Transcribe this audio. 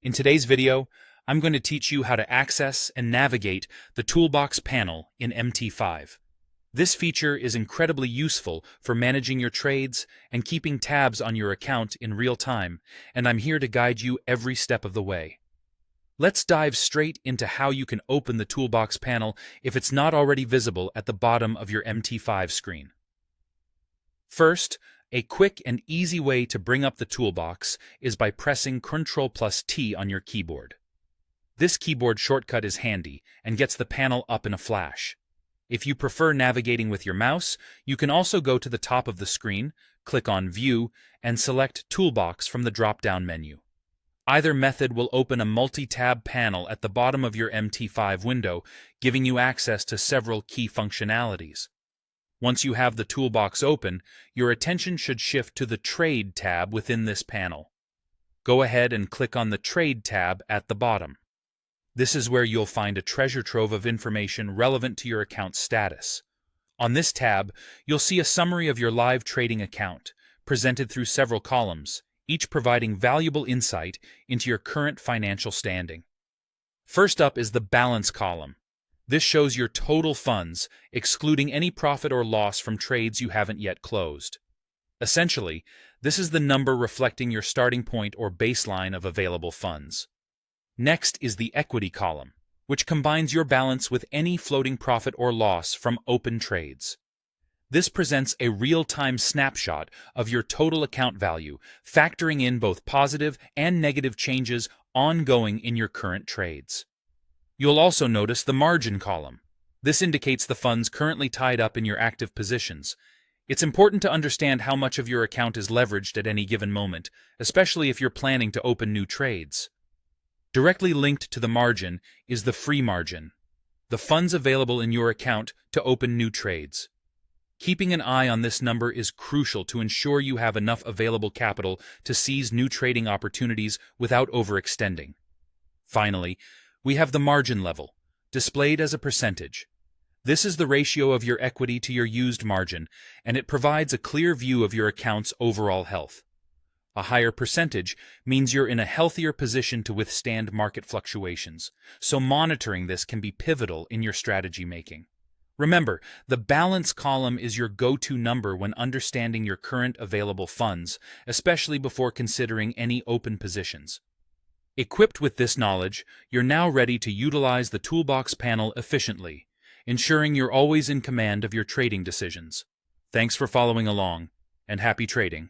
In today's video, I'm going to teach you how to access and navigate the Toolbox panel in MT5. This feature is incredibly useful for managing your trades and keeping tabs on your account in real time, and I'm here to guide you every step of the way. Let's dive straight into how you can open the Toolbox panel if it's not already visible at the bottom of your MT5 screen. First, a quick and easy way to bring up the toolbox is by pressing Ctrl+T on your keyboard. This keyboard shortcut is handy and gets the panel up in a flash. If you prefer navigating with your mouse, you can also go to the top of the screen, click on View, and select Toolbox from the drop-down menu. Either method will open a multi-tab panel at the bottom of your MT5 window, giving you access to several key functionalities. Once you have the toolbox open, your attention should shift to the Trade tab within this panel. Go ahead and click on the Trade tab at the bottom. This is where you'll find a treasure trove of information relevant to your account's status. On this tab, you'll see a summary of your live trading account, presented through several columns, each providing valuable insight into your current financial standing. First up is the Balance column. This shows your total funds, excluding any profit or loss from trades you haven't yet closed. Essentially, this is the number reflecting your starting point or baseline of available funds. Next is the Equity column, which combines your balance with any floating profit or loss from open trades. This presents a real-time snapshot of your total account value, factoring in both positive and negative changes ongoing in your current trades. You'll also notice the Margin column. This indicates the funds currently tied up in your active positions. It's important to understand how much of your account is leveraged at any given moment, especially if you're planning to open new trades. Directly linked to the margin is the Free Margin, the funds available in your account to open new trades. Keeping an eye on this number is crucial to ensure you have enough available capital to seize new trading opportunities without overextending. Finally, we have the Margin level, displayed as a percentage. This is the ratio of your equity to your used margin, and it provides a clear view of your account's overall health. A higher percentage means you're in a healthier position to withstand market fluctuations, so monitoring this can be pivotal in your strategy making. Remember, the Balance column is your go-to number when understanding your current available funds, especially before considering any open positions. Equipped with this knowledge, you're now ready to utilize the Toolbox panel efficiently, ensuring you're always in command of your trading decisions. Thanks for following along, and happy trading.